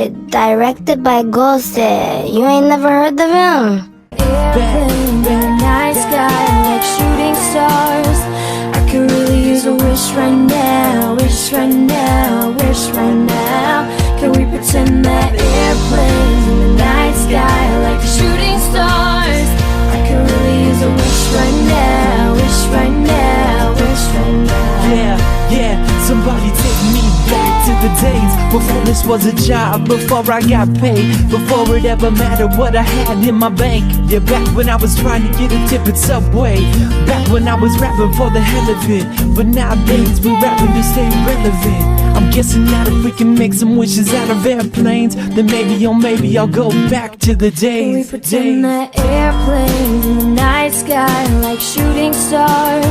Rocket, directed by Ghosted. You ain't never heard of him? Airplane, night sky, like shooting stars. I could really use a wish right now, wish right now, wish right now. Can we pretend that airplanes in the night sky, like shooting stars? I could really use a wish right now, wish right now, wish right now. Yeah, somebody take me back to the days before this was a job, before I got paid, before it ever mattered what I had in my bank. Yeah, back when I was trying to get a tip at Subway, back when I was rapping for the hell of it. But nowadays we rapping to stay relevant. I'm guessing that if we can make some wishes out of airplanes, then maybe, oh maybe I'll go back to the days. Can we pretend that airplanes in the night sky, like shooting stars?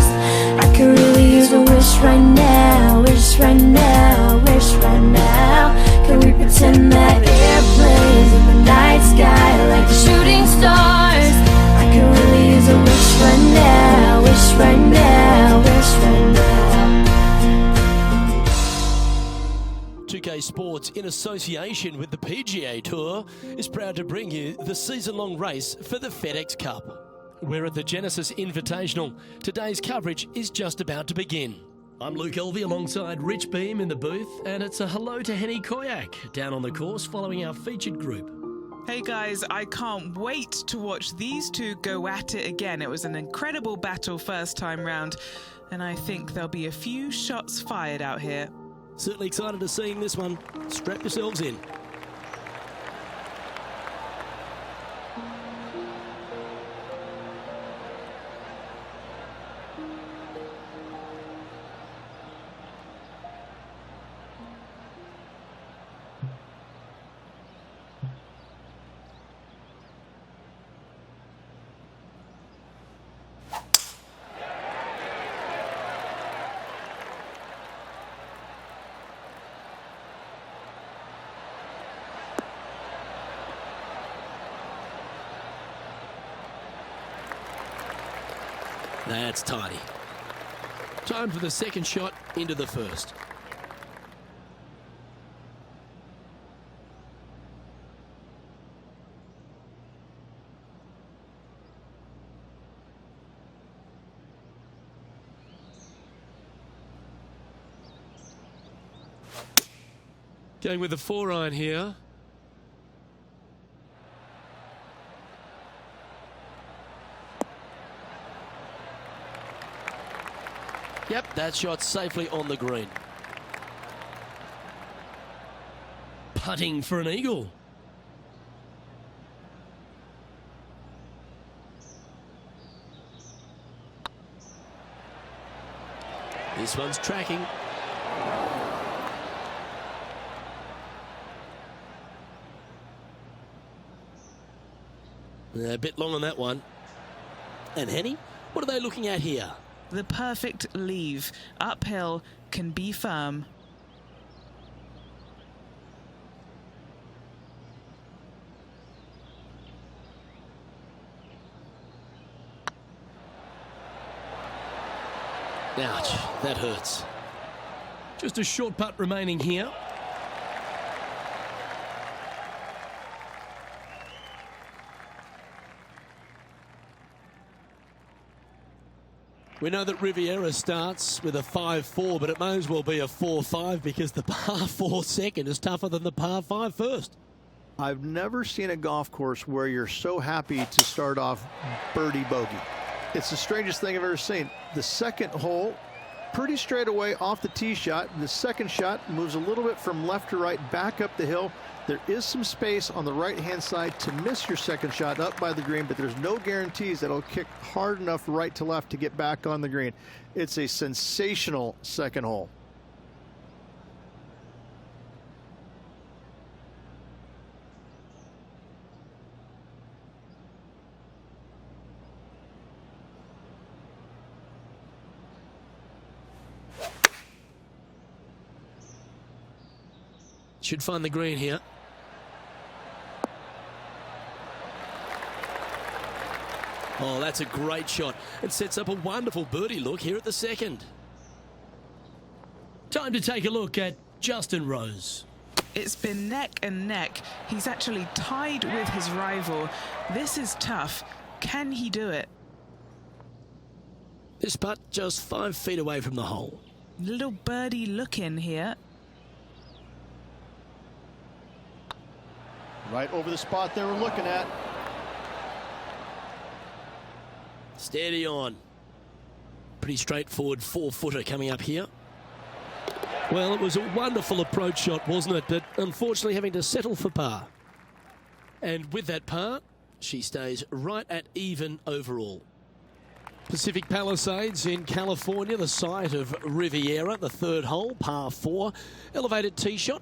I could really use a wish right now, wish right now, wish right now. Can we pretend that airplanes in the night sky, like shooting stars? I could really use a wish right now, wish right now, wish right now. 2K Sports, in association with the PGA Tour, is proud to bring you the season-long race for the FedEx Cup. We're at the Genesis Invitational. Today's coverage is just about to begin. I'm Luke Elvey alongside Rich Beam in the booth, and it's a hello to Henny Koyak down on the course following our featured group. Hey guys, I can't wait to watch these two go at it again. It was an incredible battle first time round, and I think there'll be a few shots fired out here. Certainly excited to seeing this one. Strap yourselves in. That's tidy. Time for the second shot into the first. Going with the 4-iron here. Yep, that shot safely on the green. Putting for an eagle. This one's tracking. A bit long on that one. And Henny, what are they looking at here? The perfect leave. Uphill, can be firm. Ouch, that hurts. Just a short putt remaining here. We know that Riviera starts with a 5-4, but it may as well be a 4-5 because the par 4 second is tougher than the par 5 first. I've never seen a golf course where you're so happy to start off birdie bogey. It's the strangest thing I've ever seen. The second hole, pretty straight away off the tee shot. The second shot moves a little bit from left to right, back up the hill. There is some space on the right-hand side to miss your second shot up by the green, but there's no guarantees that it'll kick hard enough right to left to get back on the green. It's a sensational second hole. Should find the green here. Oh, that's a great shot. It sets up a wonderful birdie look here at the second. Time to take a look at Justin Rose. It's been neck and neck. He's actually tied with his rival. This is tough. Can he do it? This putt just 5 feet away from the hole. Little birdie look in here. Right over the spot they were looking at. Steady on. Pretty straightforward 4-footer coming up here. Well, it was a wonderful approach shot, wasn't it? But unfortunately having to settle for par. And with that par, she stays right at even overall. Pacific Palisades in California, the site of Riviera, the 3rd hole, par 4. Elevated tee shot.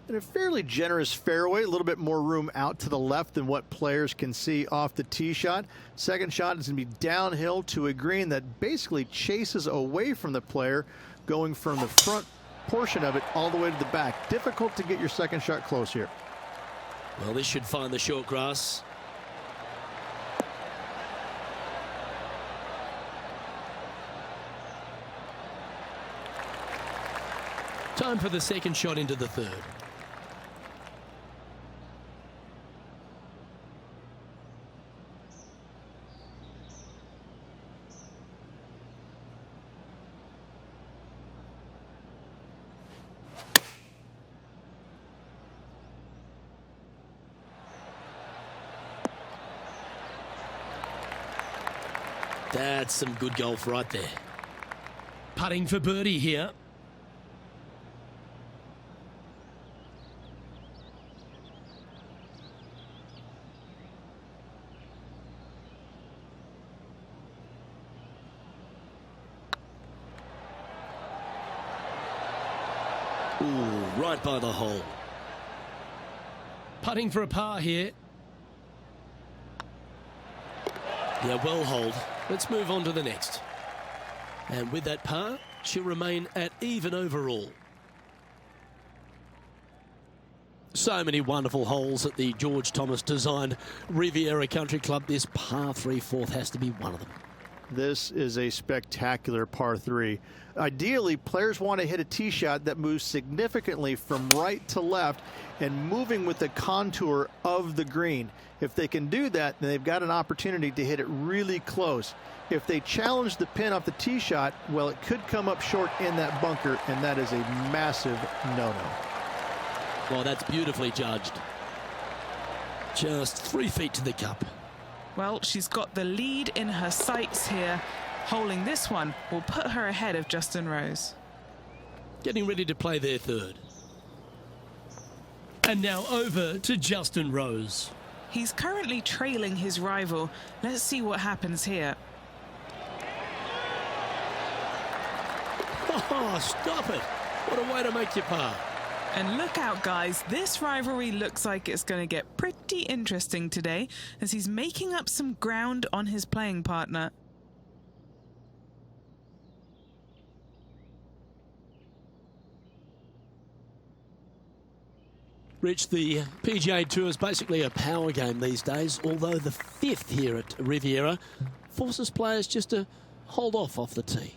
And a fairly generous fairway, a little bit more room out to the left than what players can see off the tee shot. Second shot is going to be downhill to a green that basically chases away from the player, going from the front portion of it all the way to the back. Difficult to get your second shot close here. Well, this should find the short grass. Time for the second shot into the 3rd. That's some good golf right there. Putting for birdie here. Ooh, right by the hole. Putting for a par here. Yeah, well holed. Let's move on to the next. And with that par, she'll remain at even overall. So many wonderful holes at the George Thomas designed Riviera Country Club. This par 3 4th has to be one of them. This is a spectacular par 3. Ideally, players want to hit a tee shot that moves significantly from right to left and moving with the contour of the green. If they can do that, then they've got an opportunity to hit it really close. If they challenge the pin off the tee shot, well, it could come up short in that bunker, and that is a massive no-no. Well, that's beautifully judged. Just 3 feet to the cup. Well, she's got the lead in her sights here. Holding this one will put her ahead of Justin Rose. Getting ready to play their 3rd. And now over to Justin Rose. He's currently trailing his rival. Let's see what happens here. Oh, stop it. What a way to make your par. And look out, guys. This rivalry looks like it's going to get pretty interesting today as he's making up some ground on his playing partner. Rich, the PGA Tour is basically a power game these days, although the 5th here at Riviera forces players just to hold off the tee.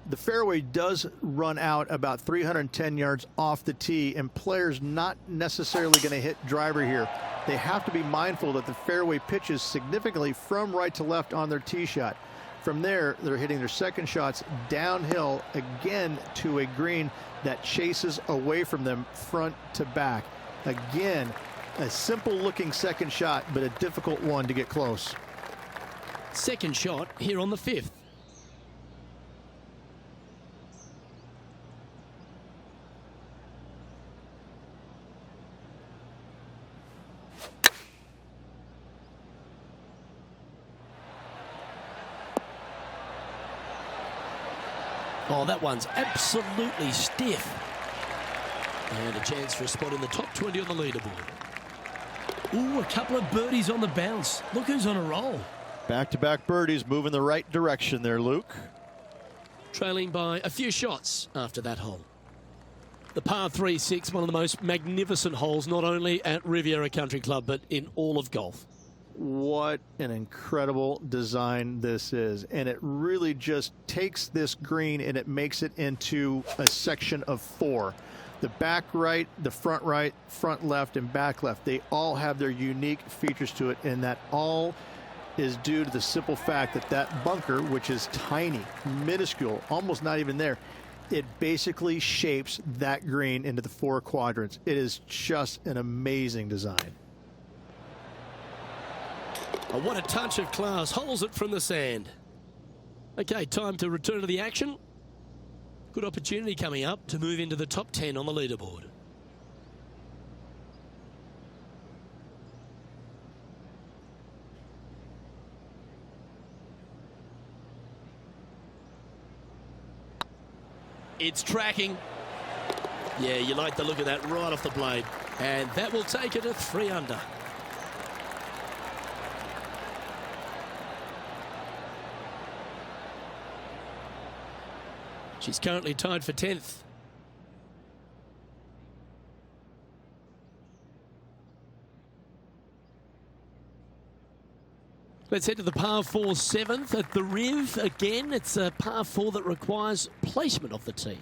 The fairway does run out about 310 yards off the tee, and players not necessarily going to hit driver here. They have to be mindful that the fairway pitches significantly from right to left on their tee shot. From there, they're hitting their second shots downhill again to a green that chases away from them front to back. Again, a simple looking second shot, but a difficult one to get close. Second shot here on the 5th. Oh, that one's absolutely stiff. And a chance for a spot in the top 20 on the leaderboard. Ooh, a couple of birdies on the bounce. Look who's on a roll. Back-to-back birdies, moving the right direction there, Luke. Trailing by a few shots after that hole. The par 3 6, one of the most magnificent holes, not only at Riviera Country Club, but in all of golf. What an incredible design this is. And it really just takes this green and it makes it into a section of 4. The back right, the front right, front left, and back left, they all have their unique features to it, and that all is due to the simple fact that that bunker, which is tiny, minuscule, almost not even there, it basically shapes that green into the 4 quadrants. It is just an amazing design. Oh, what a touch of class. Holds it from the sand. Okay, time to return to the action. Good opportunity coming up to move into the top 10 on the leaderboard. It's tracking. Yeah, you like the look of that right off the blade. And that will take it to 3 under. She's currently tied for 10th. Let's head to the par 4 7th at the Riv. Again, it's a par 4 that requires placement of the tee.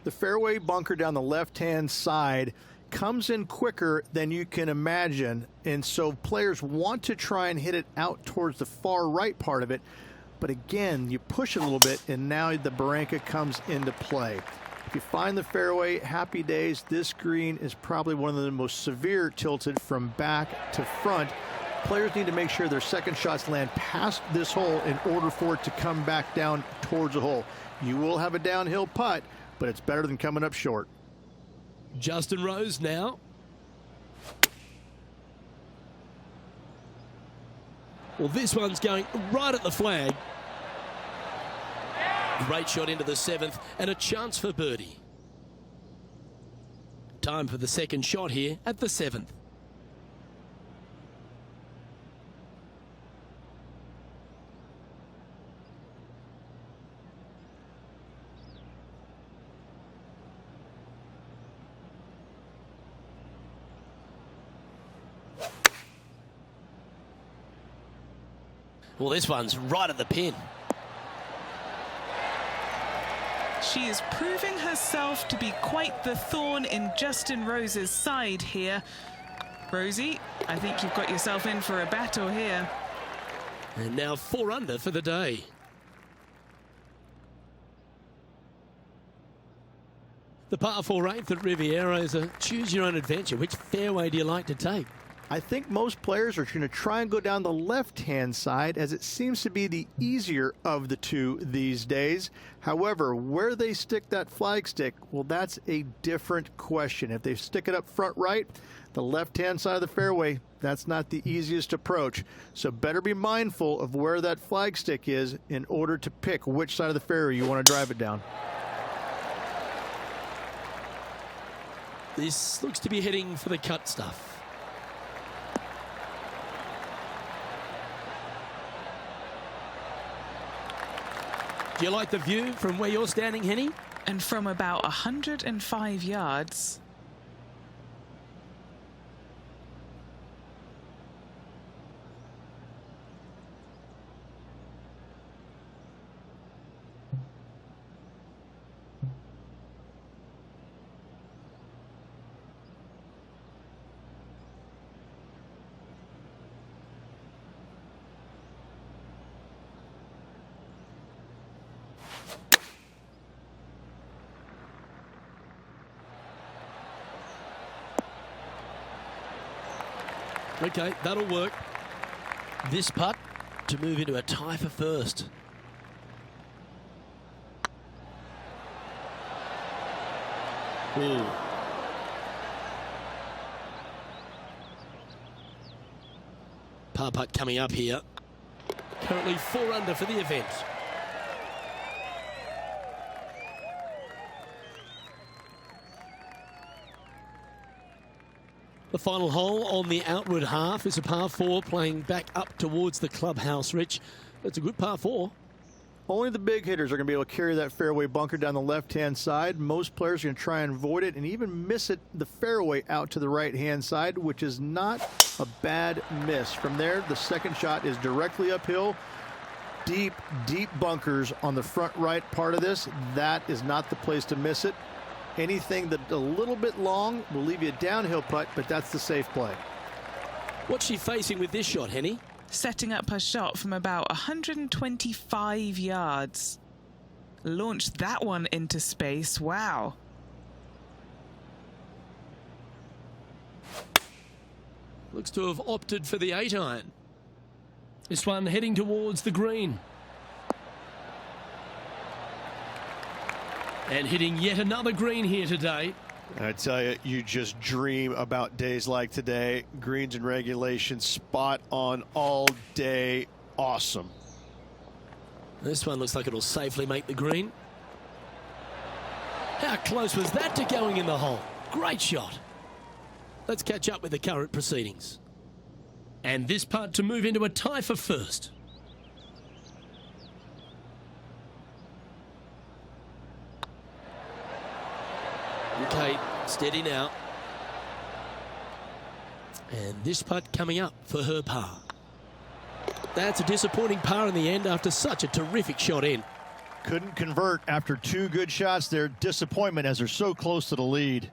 The fairway bunker down the left-hand side comes in quicker than you can imagine, and so players want to try and hit it out towards the far right part of it. But again, you push it a little bit, and now the barranca comes into play. If you find the fairway, happy days. This green is probably one of the most severe tilted from back to front. Players need to make sure their second shots land past this hole in order for it to come back down towards the hole. You will have a downhill putt, but it's better than coming up short. Justin Rose now. Well, this one's going right at the flag. Great shot into the 7th and a chance for birdie. Time for the second shot here at the 7th. Well, this one's right at the pin. She is proving herself to be quite the thorn in Justin Rose's side here. Rosie, I think you've got yourself in for a battle here. And now 4 under for the day. The par 4 8th at Riviera is a choose your own adventure. Which fairway do you like to take? I think most players are going to try and go down the left-hand side, as it seems to be the easier of the two these days. However, where they stick that flag stick, well, that's a different question. If they stick it up front right, the left-hand side of the fairway, that's not the easiest approach. So better be mindful of where that flag stick is in order to pick which side of the fairway you want to drive it down. This looks to be heading for the cut stuff. Do you like the view from where you're standing, Henny? And from about 105 yards. Okay, that'll work. This putt to move into a tie for first. Ooh. Par putt coming up here. Currently 4 under for the event. The final hole on the outward half is a par 4 playing back up towards the clubhouse, Rich. It's a good par 4. Only the big hitters are going to be able to carry that fairway bunker down the left-hand side. Most players are going to try and avoid it and even miss it the fairway out to the right-hand side, which is not a bad miss. From there, the second shot is directly uphill. Deep, deep bunkers on the front right part of this. That is not the place to miss it. Anything that a little bit long will leave you a downhill putt, but that's the safe play. What's she facing with this shot, Henny? Setting up her shot from about 125 yards. Launched that one into space. Wow. Looks to have opted for the 8-iron. This one heading towards the green. And hitting yet another green here today. I tell you, you just dream about days like today. Greens and regulation, spot on all day. Awesome. This one looks like it'll safely make the green. How close was that to going in the hole? Great shot. Let's catch up with the current proceedings. And this putt to move into a tie for first. Okay, steady now. And this putt coming up for her par. That's a disappointing par in the end after such a terrific shot in. Couldn't convert after 2 good shots there. Disappointment as they're so close to the lead.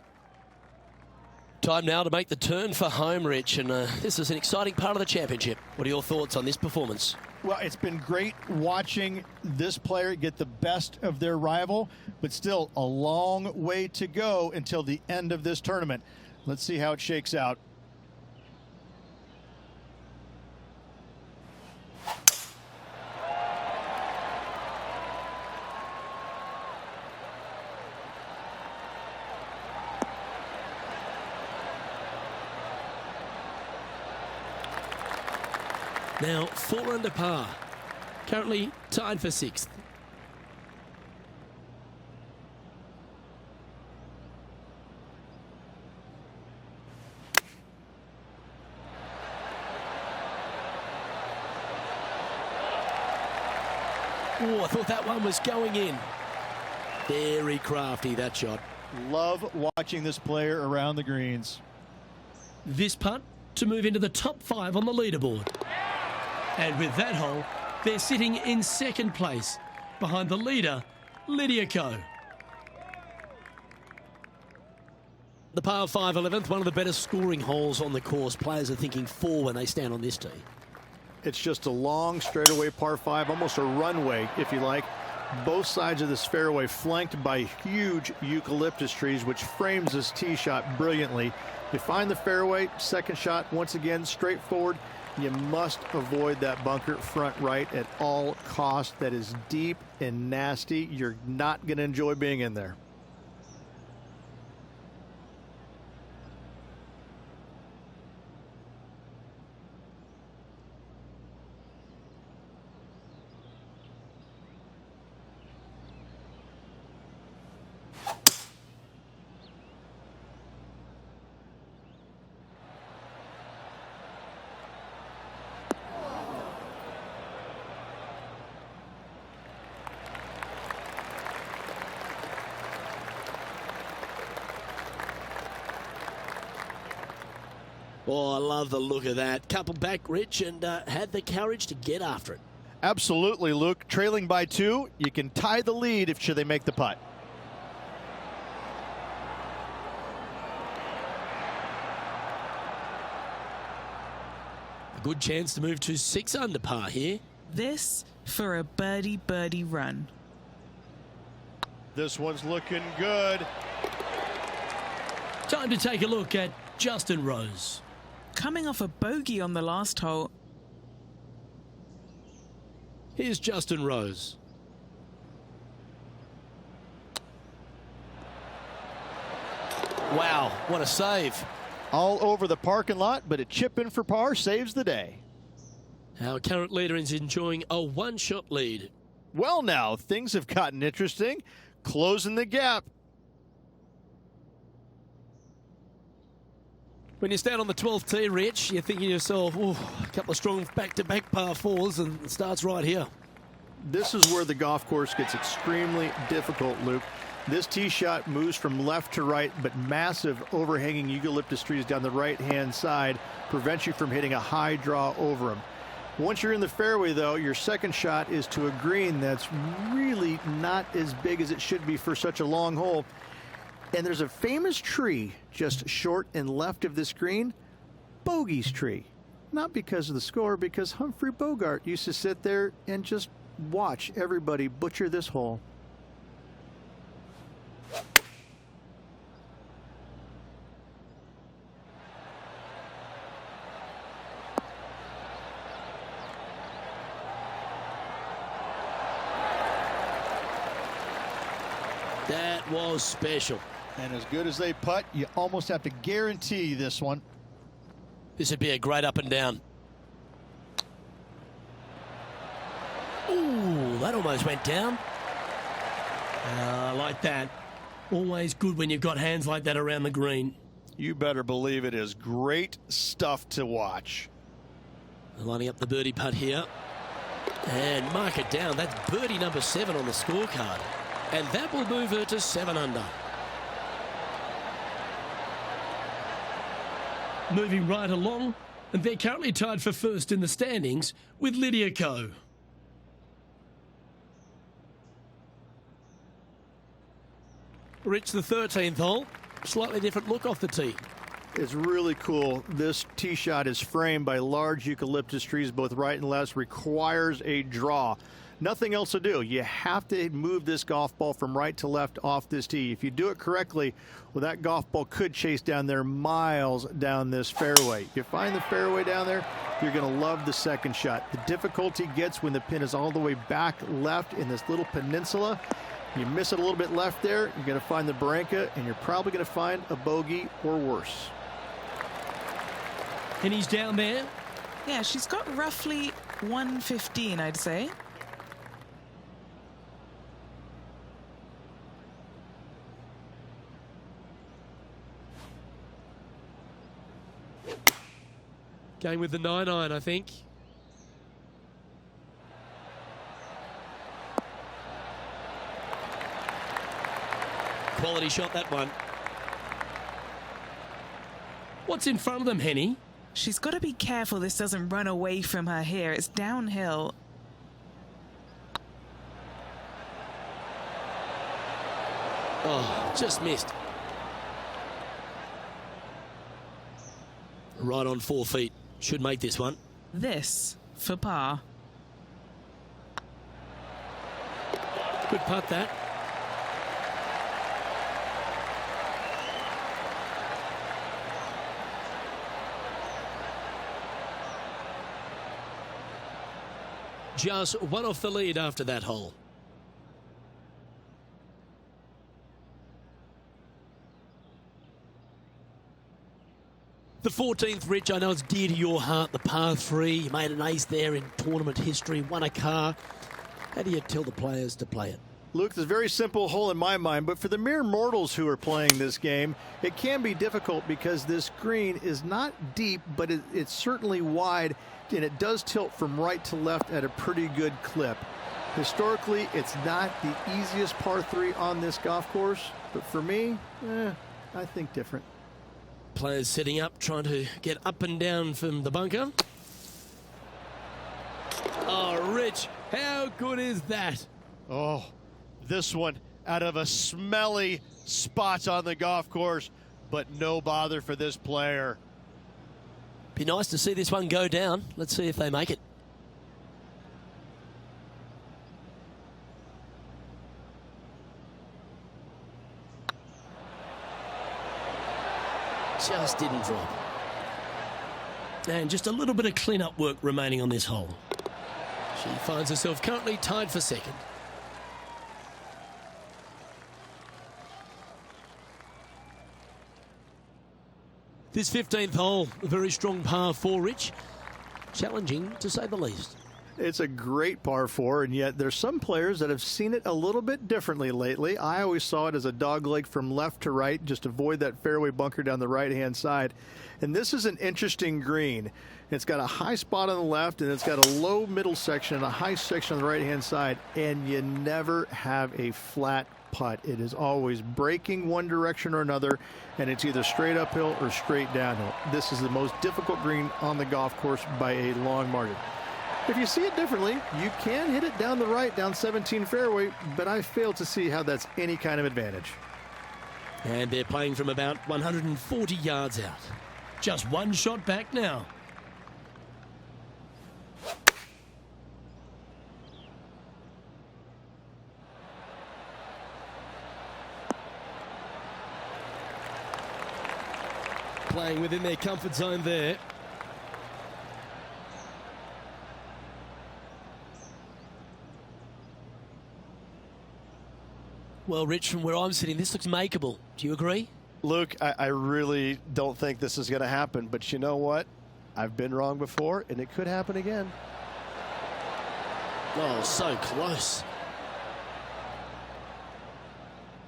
Time now to make the turn for home, Rich, and this is an exciting part of the championship. What are your thoughts on this performance? Well, it's been great watching this player get the best of their rival, but still a long way to go until the end of this tournament. Let's see how it shakes out. Now 4 under par, currently tied for 6th. Oh, I thought that one was going in. Very crafty, that shot. Love watching this player around the greens. This putt to move into the top 5 on the leaderboard. And with that hole, they're sitting in 2nd place behind the leader, Lydia Ko. The par 5 11th, one of the better scoring holes on the course. Players are thinking 4 when they stand on this tee. It's just a long straightaway par 5, almost a runway, if you like. Both sides of this fairway flanked by huge eucalyptus trees, which frames this tee shot brilliantly. You find the fairway, second shot, once again, straightforward. You must avoid that bunker front right at all costs. That is deep and nasty. You're not going to enjoy being in there. Oh, I love the look of that. Couple back, Rich, and had the courage to get after it. Absolutely, Luke. Trailing by 2, you can tie the lead if should they make the putt. A good chance to move to 6 under par here. This for a birdie run. This one's looking good. Time to take a look at Justin Rose. Coming off a bogey on the last hole. Here's Justin Rose. Wow, what a save. All over the parking lot, but a chip in for par saves the day. Our current leader is enjoying a 1-shot lead. Well, now, things have gotten interesting. Closing the gap. When you stand on the 12th tee, Rich, you're thinking to yourself, oh, a couple of strong back-to-back par 4s, and it starts right here. This is where the golf course gets extremely difficult, Luke. This tee shot moves from left to right, but massive overhanging eucalyptus trees down the right-hand side prevents you from hitting a high draw over them. Once you're in the fairway, though, your second shot is to a green that's really not as big as it should be for such a long hole. And there's a famous tree just short and left of this green, Bogey's tree. Not because of the score, because Humphrey Bogart used to sit there and just watch everybody butcher this hole. That was special. And as good as they putt, you almost have to guarantee this one. This would be a great up and down. Ooh, that almost went down. I like that. Always good when you've got hands like that around the green. You better believe it is great stuff to watch. Lining up the birdie putt here. And mark it down. That's birdie number 7 on the scorecard. And that will move her to 7 under. Moving right along, and they're currently tied for first in the standings with Lydia Ko. Rich, the 13th hole, slightly different look off the tee. It's really cool. This tee shot is framed by large eucalyptus trees, both right and left, requires a draw. Nothing else to do. You have to move this golf ball from right to left off this tee. If you do it correctly, well, that golf ball could chase down there miles down this fairway. You find the fairway down there, you're going to love the second shot. The difficulty gets when the pin is all the way back left in this little peninsula. You miss it a little bit left there, you're going to find the Barranca, and you're probably going to find a bogey or worse. And he's down there. Yeah, she's got roughly 115, I'd say. Going with the 9-iron, I think. Quality shot, that one. What's in front of them, Henny? She's got to be careful this doesn't run away from her here. It's downhill. Oh, just missed. Right on 4 feet. Should make this one. This for par. Good putt, that. Just one off the lead after that hole. The 14th, Rich, I know it's dear to your heart, the par 3. You made an ace there in tournament history, won a car. How do you tell the players to play it? Luke, it's a very simple hole in my mind, but for the mere mortals who are playing this game, it can be difficult because this green is not deep, but it's certainly wide, and it does tilt from right to left at a pretty good clip. Historically, it's not the easiest par 3 on this golf course, but for me, I think different. Players setting up, trying to get up and down from the bunker. Oh, Rich, how good is that? Oh, this one out of a smelly spot on the golf course, but no bother for this player. Be nice to see this one go down. Let's see if they make it. Just didn't drop. And just a little bit of clean-up work remaining on this hole. She finds herself currently tied for second. This 15th hole, a very strong par 4, Rich. Challenging, to say the least. It's a great par 4, and yet there's some players that have seen it a little bit differently lately. I always saw it as a dogleg from left to right, just avoid that fairway bunker down the right-hand side. And this is an interesting green. It's got a high spot on the left, and it's got a low middle section and a high section on the right-hand side, and you never have a flat putt. It is always breaking one direction or another, and it's either straight uphill or straight downhill. This is the most difficult green on the golf course by a long margin. If you see it differently, you can hit it down the right, down 17 fairway, but I fail to see how that's any kind of advantage. And they're playing from about 140 yards out. Just one shot back now. Playing within their comfort zone there. Well, Rich, from where I'm sitting, this looks makeable. Do you agree? Luke, I really don't think this is going to happen, but you know what? I've been wrong before, and it could happen again. Oh, so close.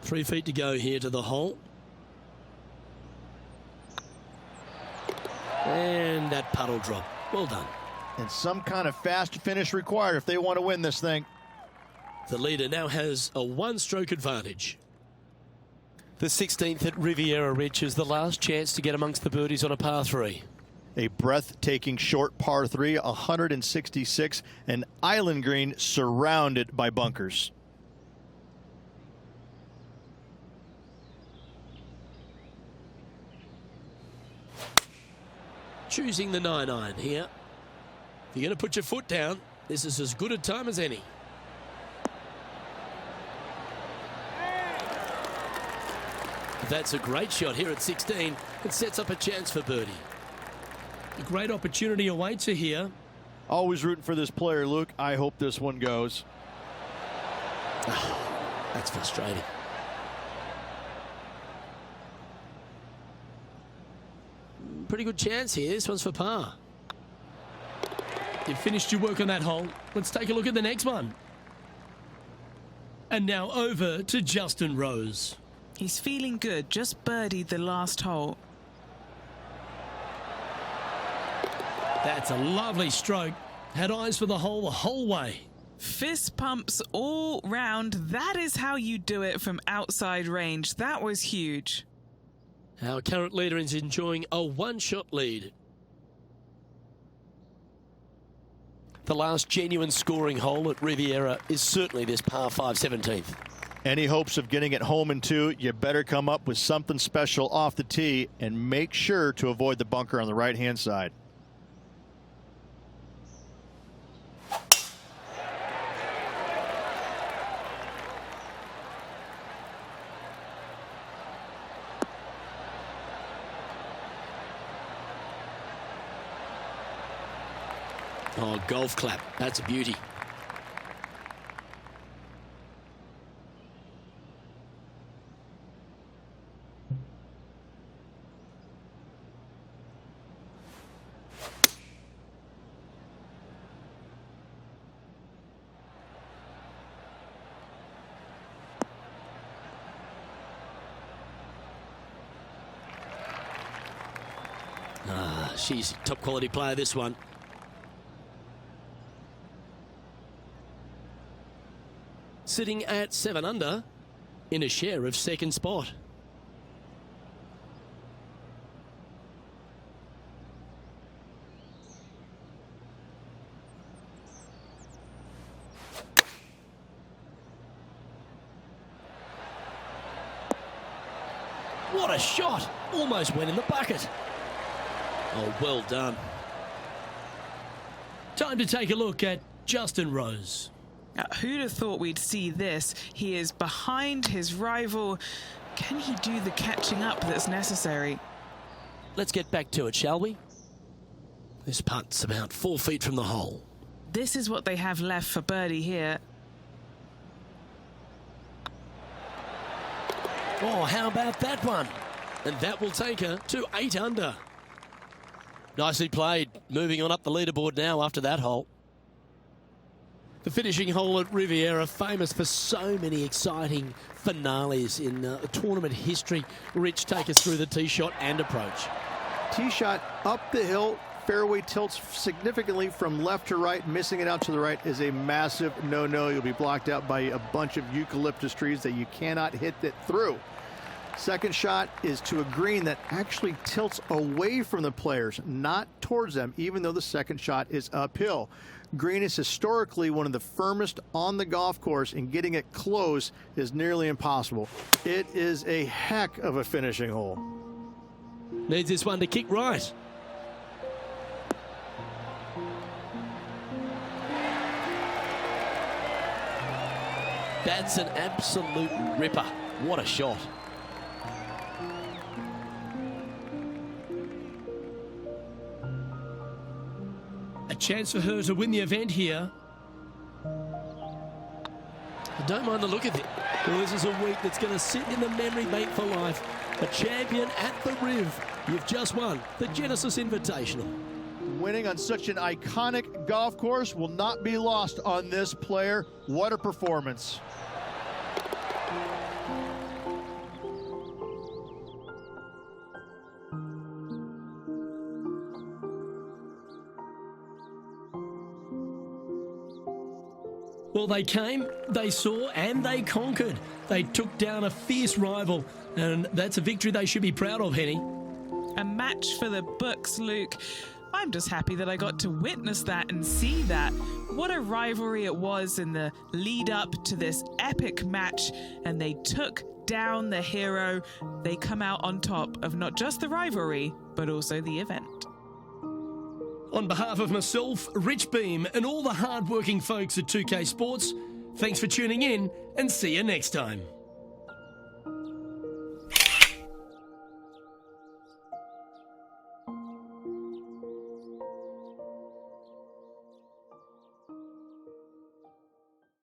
3 feet to go here to the hole. And that puddle drop. Well done. And some kind of fast finish required if they want to win this thing. The leader now has a one-stroke advantage. The 16th at Riviera, Rich, is the last chance to get amongst the birdies on a par 3. A breathtaking short par 3, 166, an island green surrounded by bunkers. Choosing the 9-iron here. If you're going to put your foot down, this is as good a time as any. That's a great shot here at 16. It sets up a chance for birdie. A great opportunity awaits her here. Always rooting for this player, Luke. I hope this one goes. Oh, that's frustrating. Pretty good chance here. This one's for par. You've finished your work on that hole. Let's take a look at the next one. And now over to Justin Rose. He's feeling good, just birdied the last hole. That's a lovely stroke. Had eyes for the whole way. Fist pumps all round. That is how you do it from outside range. That was huge. Our current leader is enjoying a one-shot lead. The last genuine scoring hole at Riviera is certainly this par 5 17th. Any hopes of getting it home in 2, you better come up with something special off the tee and make sure to avoid the bunker on the right-hand side. Oh, golf clap. That's a beauty. She's a top quality player, this one. Sitting at 7 under in a share of second spot. What a shot! Almost went in the bucket. Oh, well done. Time to take a look at Justin Rose. Who'd have thought we'd see this? He is behind his rival. Can he do the catching up that's necessary? Let's get back to it, shall we? This putt's about 4 feet from the hole. This is what they have left for birdie here. Oh, how about that one? And that will take her to 8 under. Nicely played. Moving on up the leaderboard now after that hole. The finishing hole at Riviera, famous for so many exciting finales in tournament history. Rich, take us through the tee shot and approach. Tee shot up the hill, fairway tilts significantly from left to right. Missing it out to the right is a massive no-no. You'll be blocked out by a bunch of eucalyptus trees that you cannot hit it through. Second shot is to a green that actually tilts away from the players, not towards them, even though the second shot is uphill. Green is historically one of the firmest on the golf course, and getting it close is nearly impossible. It is a heck of a finishing hole. Needs this one to kick right. That's an absolute ripper. What a shot. A chance for her to win the event here. I don't mind the look of it. Well, this is a week that's going to sit in the memory bank for life. A champion at the Riv. You've just won the Genesis Invitational. Winning on such an iconic golf course will not be lost on this player. What a performance. Well, they came, they saw, and they conquered. They took down a fierce rival, and that's a victory they should be proud of, Henny. A match for the books, Luke. I'm just happy that I got to witness that and see that. What a rivalry it was in the lead up to this epic match, and they took down the hero. They come out on top of not just the rivalry, but also the event. On behalf of myself, Rich Beam, and all the hard-working folks at 2K Sports, thanks for tuning in, and see you next time.